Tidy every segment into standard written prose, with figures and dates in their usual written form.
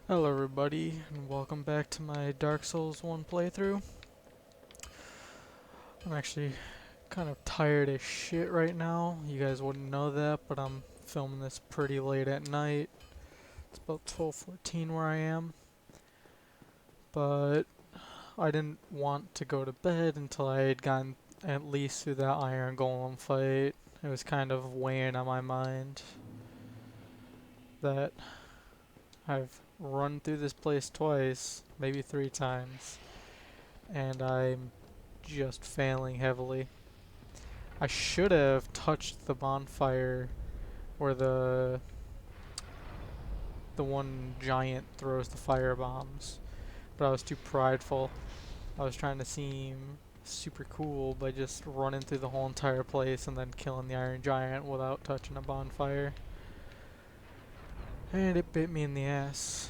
Hello everybody, and welcome back to my Dark Souls 1 playthrough. I'm actually kind of tired as shit right now. You guys wouldn't know that, but I'm filming this pretty late at night. It's about 12:14 where I am. But I didn't want to go to bed until I had gotten at least through that Iron Golem fight. It was kind of weighing on my mind that I've run through this place twice, maybe 3 times, and I'm just failing heavily. I should have touched the bonfire where the one giant throws the fire bombs, but I was too prideful. I was trying to seem super cool by just running through the whole entire place and then killing the Iron Giant without touching a bonfire. And it bit me in the ass.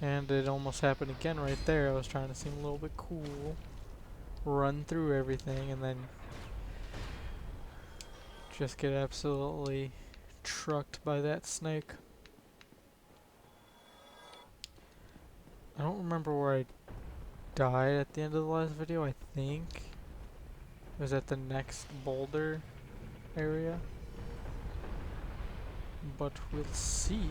And it almost happened again right there. I was trying to seem a little bit cool, run through everything, and then just get absolutely trucked by that snake. I don't remember where I died at the end of the last video. I think it was at the next boulder area, but we'll see.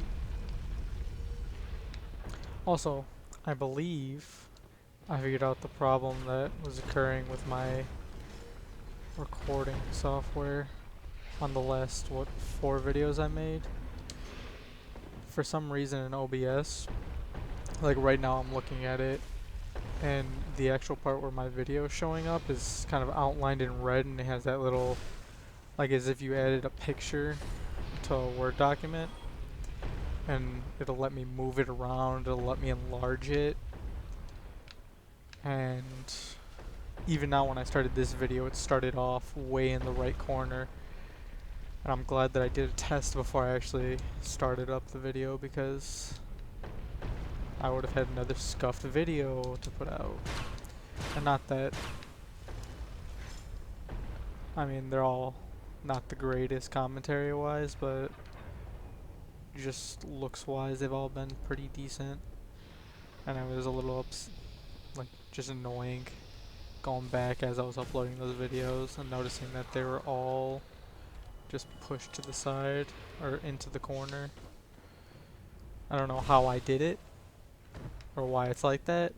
Also, I believe I figured out the problem that was occurring with my recording software on the last, 4 videos I made. For some reason in OBS, like right now I'm looking at it, and the actual part where my video is showing up is kind of outlined in red, and it has that little, like as if you added a picture to a Word document, and it'll let me move it around, it'll let me enlarge it, and even now when I started this video it started off way in the right corner, and I'm glad that I did a test before I actually started up the video, because I would have had another scuffed video to put out. And not that, I mean, they're all not the greatest commentary wise, but just looks wise they've all been pretty decent. And I was a little like just annoying going back as I was uploading those videos and noticing that they were all just pushed to the side or into the corner. I don't know how I did it or why it's like that,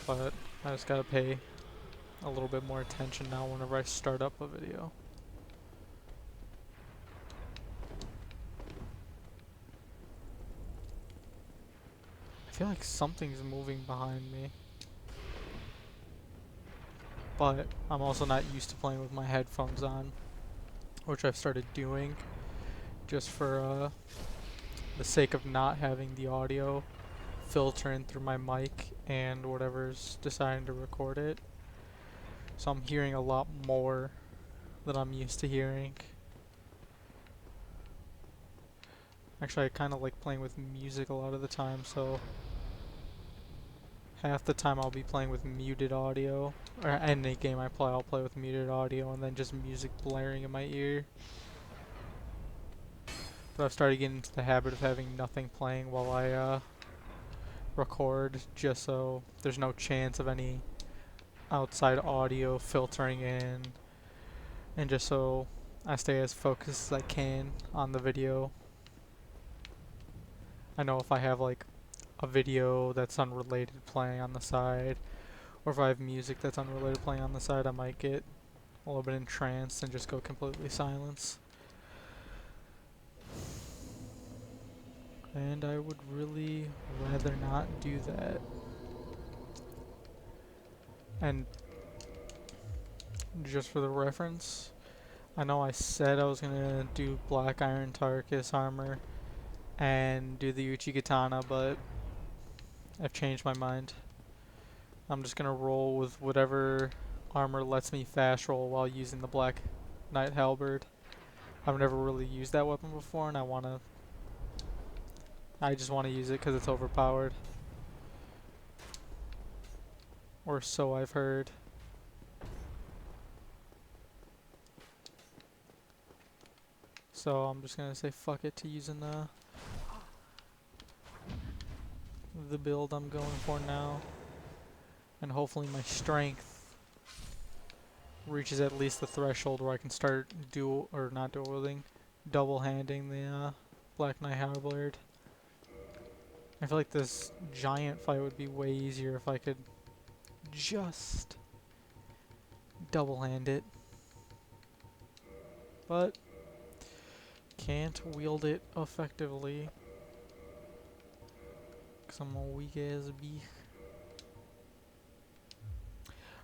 but I just gotta pay a little bit more attention now whenever I start up a video. I feel like something's moving behind me, but I'm also not used to playing with my headphones on, which I've started doing just for the sake of not having the audio filter in through my mic and whatever's deciding to record it. So I'm hearing a lot more than I'm used to hearing. Actually, I kind of like playing with music a lot of the time, so half the time I'll be playing with muted audio, or any game I play I'll play with muted audio and then just music blaring in my ear. But I've started getting into the habit of having nothing playing while I record, just so there's no chance of any outside audio filtering in, and just so I stay as focused as I can on the video. I know if I have like a video that's unrelated playing on the side, or if I have music that's unrelated playing on the side, I might get a little bit entranced and just go completely silence. And I would really rather not do that. And just for the reference, I know I said I was gonna do Black Iron Tarkus armor and do the Uchigatana, but I've changed my mind. I'm just gonna roll with whatever armor lets me fast roll while using the Black Knight Halberd. I've never really used that weapon before, and I just want to use it because it's overpowered. Or so I've heard. So I'm just gonna say fuck it to using the the build I'm going for now. And hopefully my strength reaches at least the threshold where I can start not dual wielding, double handing the Black Knight Halberd. I feel like this giant fight would be way easier if I could just double hand it. But can't wield it effectively because I'm a weak ass beak.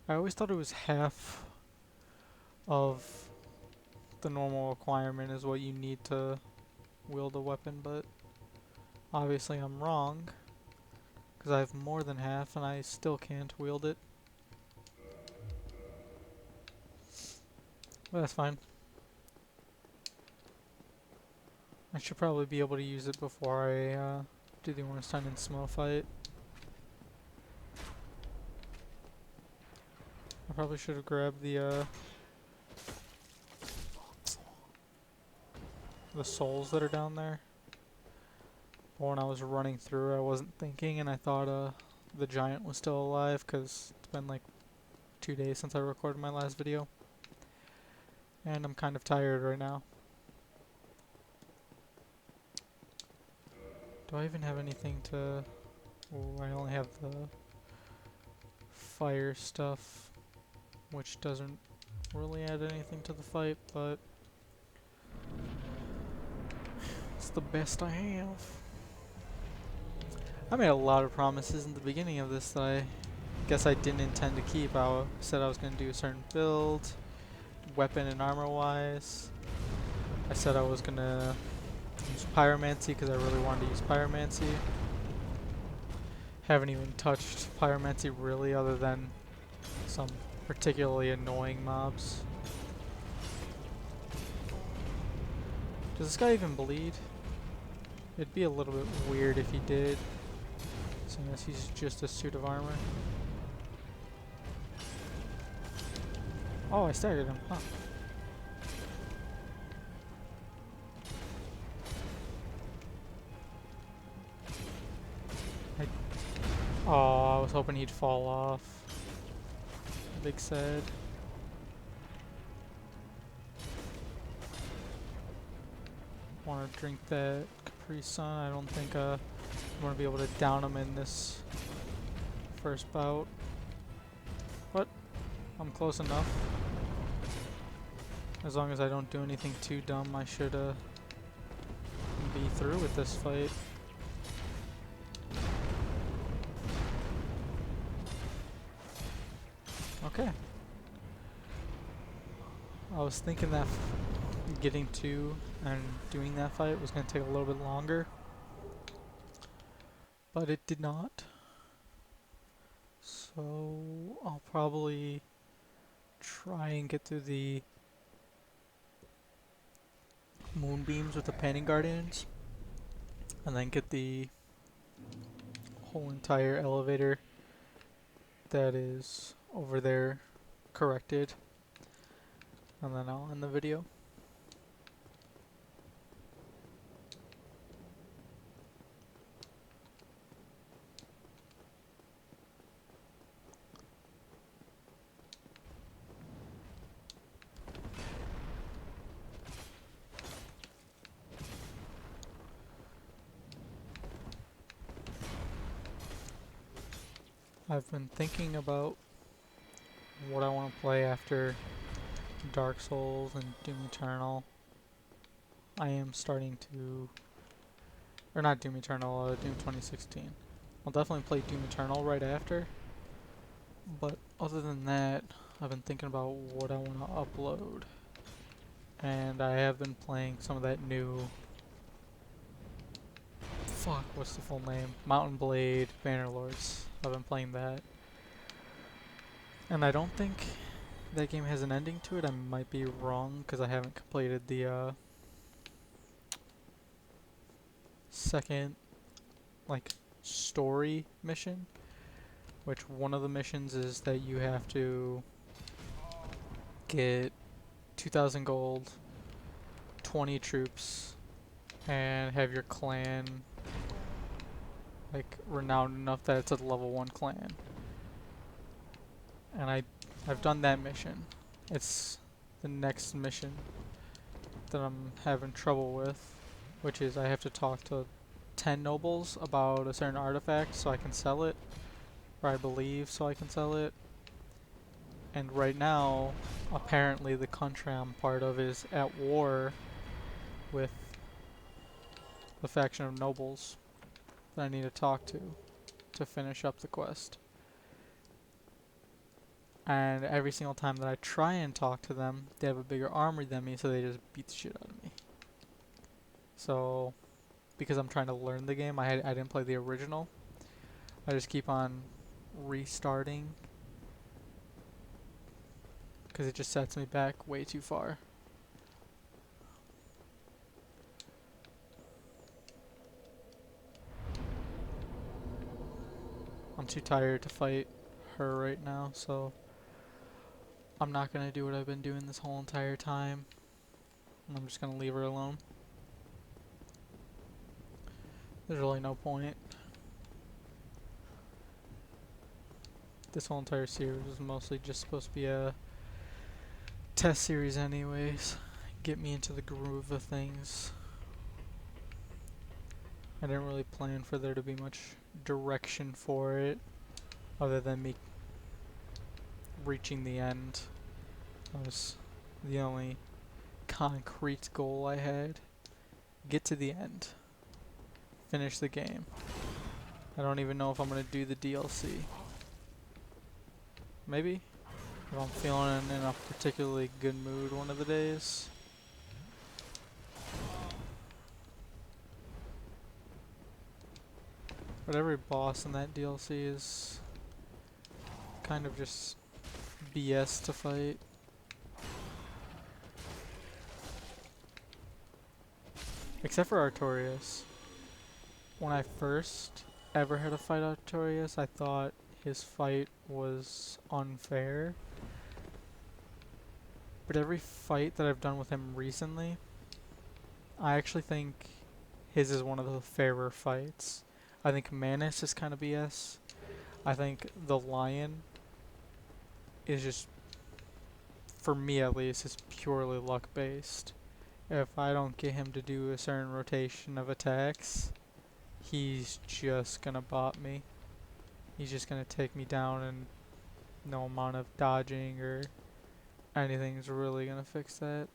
I always thought it was half of the normal requirement is what you need to wield a weapon, but obviously I'm wrong because I have more than half and I still can't wield it. But that's fine. I should probably be able to use it before I do the Ornstein and Smo fight. I probably should have grabbed the souls that are down there. But when I was running through, I wasn't thinking, and I thought the giant was still alive because it's been like 2 days since I recorded my last video. And I'm kind of tired right now. Do I even have anything to... Oh, I only have the fire stuff, which doesn't really add anything to the fight, but it's the best I have. I made a lot of promises in the beginning of this that I guess I didn't intend to keep. I said I was going to do a certain build, weapon and armor wise. I said I was going to use pyromancy because I really wanted to use pyromancy. Haven't even touched pyromancy really other than some particularly annoying mobs. Does this guy even bleed? It'd be a little bit weird if he did, seeing as he's just a suit of armor. Oh, I staggered him, huh. Oh, I was hoping he'd fall off. Big sad. Want to drink that Capri Sun. I don't think I'm going to be able to down him in this first bout. But I'm close enough. As long as I don't do anything too dumb, I should be through with this fight. Okay. I was thinking that getting to and doing that fight was going to take a little bit longer, but it did not. So I'll probably try and get through the moonbeams with the Panning Guardians, and then get the whole entire elevator that is over there corrected, and then I'll end the video. I've been thinking about what I want to play after Dark Souls and Doom Eternal. I am starting to... or not Doom Eternal, Doom 2016. I'll definitely play Doom Eternal right after. But other than that, I've been thinking about what I want to upload. And I have been playing some of that new... fuck, what's the full name? Mountain Blade Bannerlords. I've been playing that. And I don't think that game has an ending to it. I might be wrong because I haven't completed the second like story mission, which one of the missions is that you have to get 2,000 gold, 20 troops, and have your clan like renowned enough that it's a level 1 clan. And I've done that mission. It's the next mission that I'm having trouble with, which is I have to talk to 10 nobles about a certain artifact so I can sell it, or I believe so I can sell it. And right now, apparently the country I'm part of is at war with the faction of nobles that I need to talk to finish up the quest. And every single time that I try and talk to them, they have a bigger army than me, so they just beat the shit out of me. So, because I'm trying to learn the game, I didn't play the original. I just keep on restarting because it just sets me back way too far. I'm too tired to fight her right now, so I'm not gonna do what I've been doing this whole entire time. I'm just gonna leave her alone. There's really no point. This whole entire series was mostly just supposed to be a test series anyways. Get me into the groove of things. I didn't really plan for there to be much direction for it, other than me reaching the end. That was the only concrete goal I had. Get to the end. Finish the game. I don't even know if I'm gonna do the DLC. Maybe? If I'm feeling in a particularly good mood one of the days. But every boss in that DLC is kind of just BS to fight. Except for Artorias. When I first ever had to fight Artorias, I thought his fight was unfair. But every fight that I've done with him recently, I actually think his is one of the fairer fights. I think Manus is kind of BS. I think the Lion is just, for me at least, is purely luck based. If I don't get him to do a certain rotation of attacks, he's just gonna bot me. He's just gonna take me down, and no amount of dodging or anything's really gonna fix that.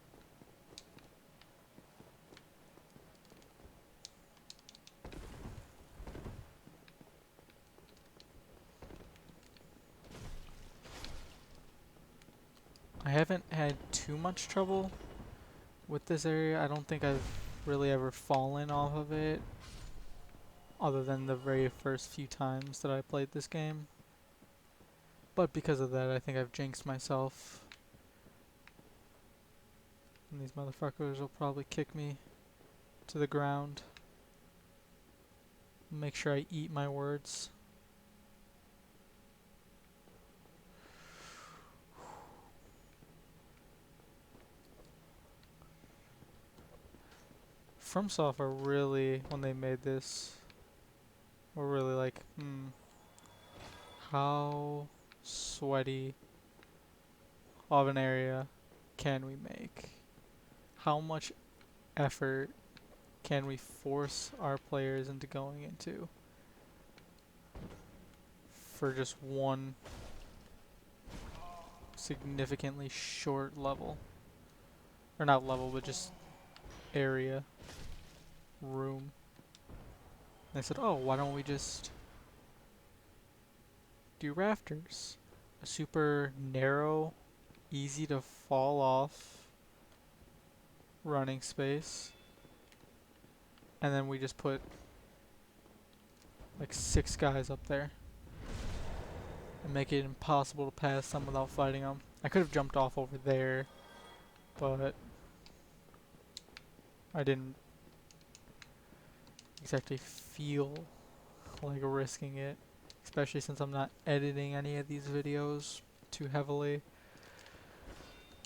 I haven't had too much trouble with this area. I don't think I've really ever fallen off of it, other than the very first few times that I played this game. But because of that, I think I've jinxed myself. And these motherfuckers will probably kick me to the ground. Make sure I eat my words. FromSoft really, when they made this, were really like, how sweaty of an area can we make? How much effort can we force our players into going into for just one significantly short level? Or not level, but just area, room. And I said, oh, why don't we just do rafters? A super narrow, easy to fall off running space. And then we just put like 6 guys up there and make it impossible to pass them without fighting them. I could have jumped off over there, but I didn't exactly feel like risking it, especially since I'm not editing any of these videos too heavily.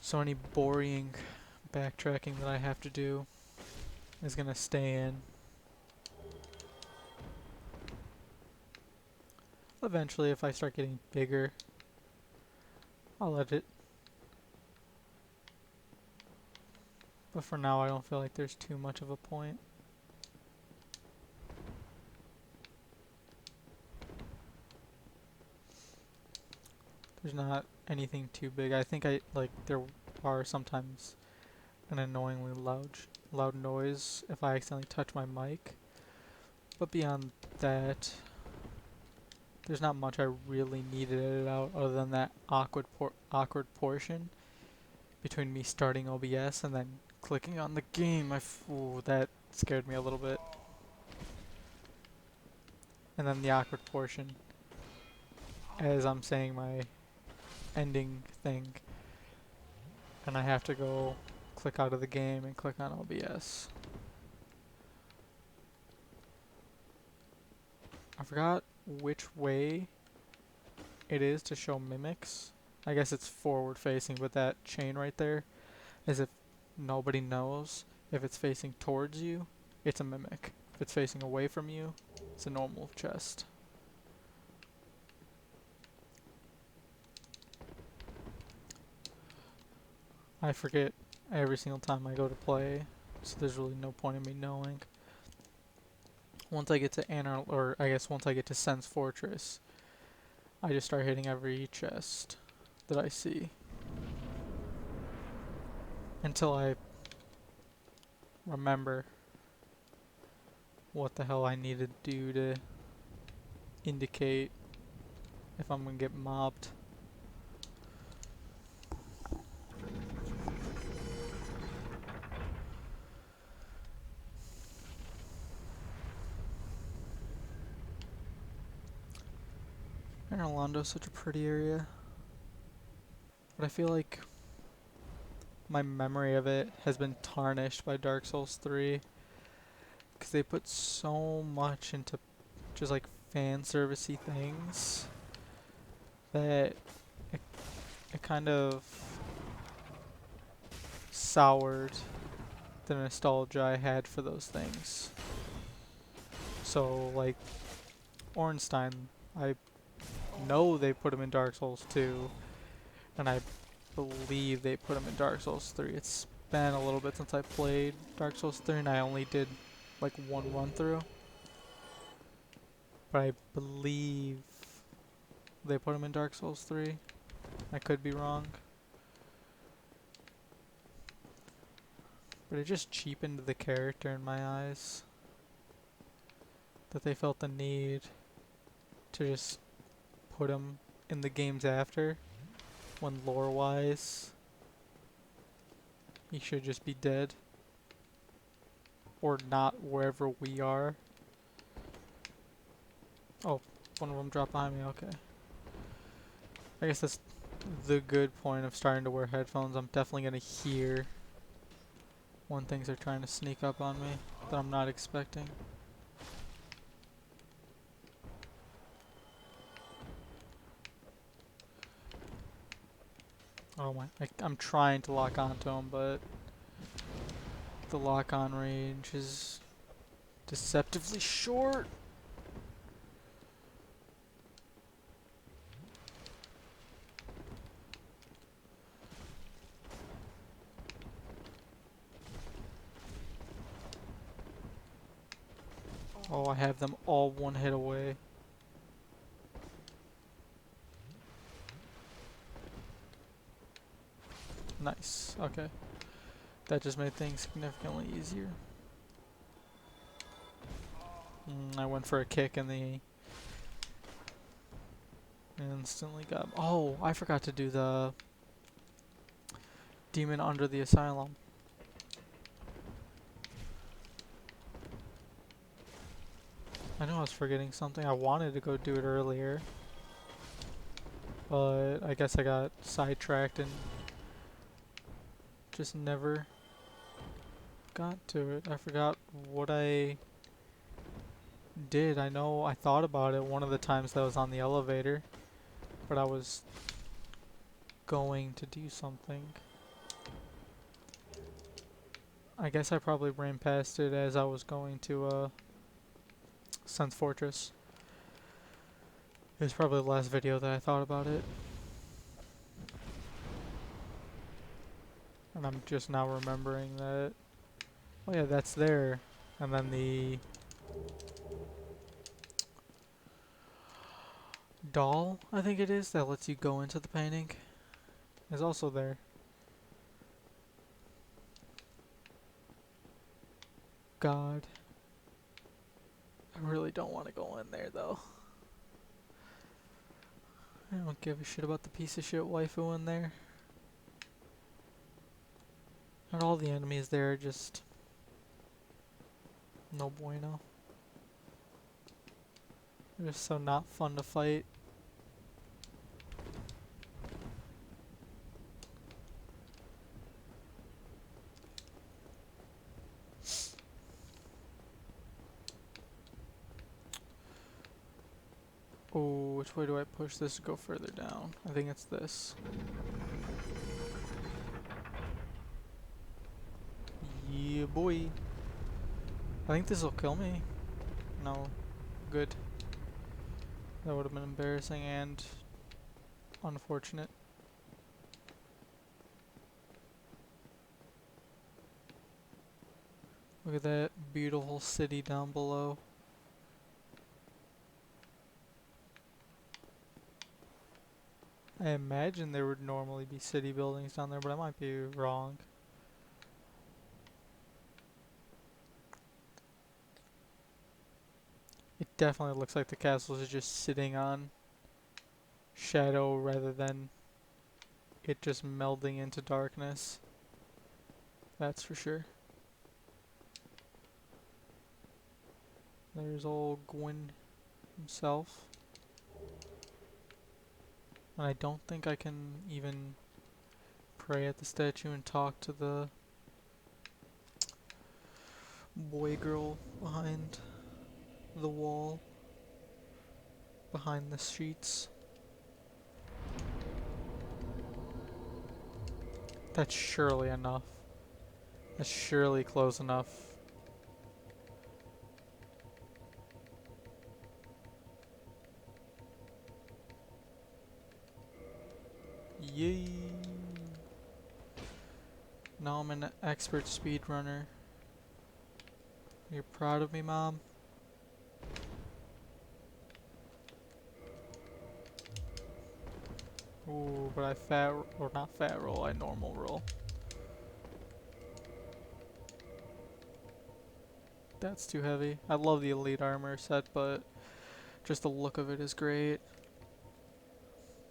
So any boring backtracking that I have to do is gonna stay in. Eventually, if I start getting bigger, I'll let it. But for now, I don't feel like there's too much of a point. There's not anything too big. I think there are sometimes an annoyingly loud noise if I accidentally touch my mic. But beyond that, there's not much I really needed to edit out other than that awkward portion between me starting OBS and then clicking on the game. Ooh, that scared me a little bit. And then the awkward portion as I'm saying my ending thing, and I have to go click out of the game and click on OBS. I forgot which way it is to show mimics. I guess it's forward facing, but that chain right there is if nobody knows. If it's facing towards you, it's a mimic. If it's facing away from you, it's a normal chest. I forget every single time I go to play, so there's really no point in me knowing. Once I get to once I get to Sense Fortress, I just start hitting every chest that I see until I remember what the hell I need to do to indicate if I'm gonna get mobbed. Orlando's such a pretty area, but I feel like my memory of it has been tarnished by Dark Souls 3 because they put so much into just like fan servicey things that it kind of soured the nostalgia I had for those things. So like Ornstein, I know they put him in Dark Souls 2, and I believe they put him in Dark Souls 3. It's been a little bit since I played Dark Souls 3, and I only did like one run through. But I believe they put him in Dark Souls 3. I could be wrong. But it just cheapened the character in my eyes. That they felt the need to just put him in the games after, when lore-wise he should just be dead. Or not wherever we are. Oh, one of them dropped behind me, okay. I guess that's the good point of starting to wear headphones. I'm definitely gonna hear when things are trying to sneak up on me that I'm not expecting. Oh my, I'm trying to lock onto him, but the lock-on range is deceptively short. Oh, I have them all one hit away. Nice, okay. That just made things significantly easier. I went for a kick and they instantly got... Oh, I forgot to do the demon under the asylum. I know I was forgetting something. I wanted to go do it earlier, but I guess I got sidetracked and just never got to it. I forgot what I did. I know I thought about it one of the times that I was on the elevator, but I was going to do something. I guess I probably ran past it as I was going to Sense Fortress. was probably the last video that I thought about it. And I'm just now remembering that, oh yeah, that's there. And then the doll, I think it is, that lets you go into the painting, is also there. God. I really don't want to go in there though. I don't give a shit about the piece of shit waifu in there. And all the enemies there are just no bueno. They're just so not fun to fight. Oh, which way do I push this to go further down? I think it's this. Yeah, boy. I think this will kill me. No. Good. That would have been embarrassing and unfortunate. Look at that beautiful city down below. I imagine there would normally be city buildings down there, but I might be wrong. It definitely looks like the castle is just sitting on shadow rather than it just melding into darkness. That's for sure. There's old Gwyn himself. And I don't think I can even pray at the statue and talk to the boy girl behind the wall, behind the sheets. That's surely enough. That's surely close enough. Yay! Now I'm an expert speedrunner. You're proud of me, Mom? Ooh, but I or not fat roll, I normal roll. That's too heavy. I love the elite armor set, but just the look of it is great.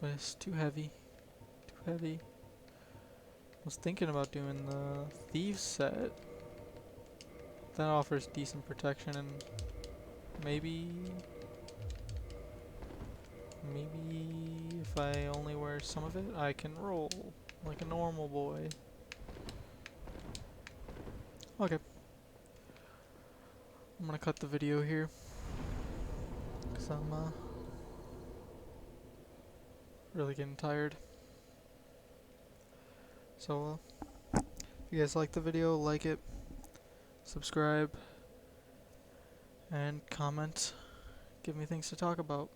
But it's too heavy. Too heavy. I was thinking about doing the Thieves set. That offers decent protection and maybe if I only wear some of it, I can roll like a normal boy. Okay. I'm gonna cut the video here. Cause I'm really getting tired. So if you guys like the video, like it, subscribe, and comment. Give me things to talk about.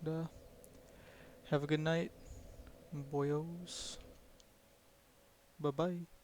And, have a good night, boyos. Bye bye.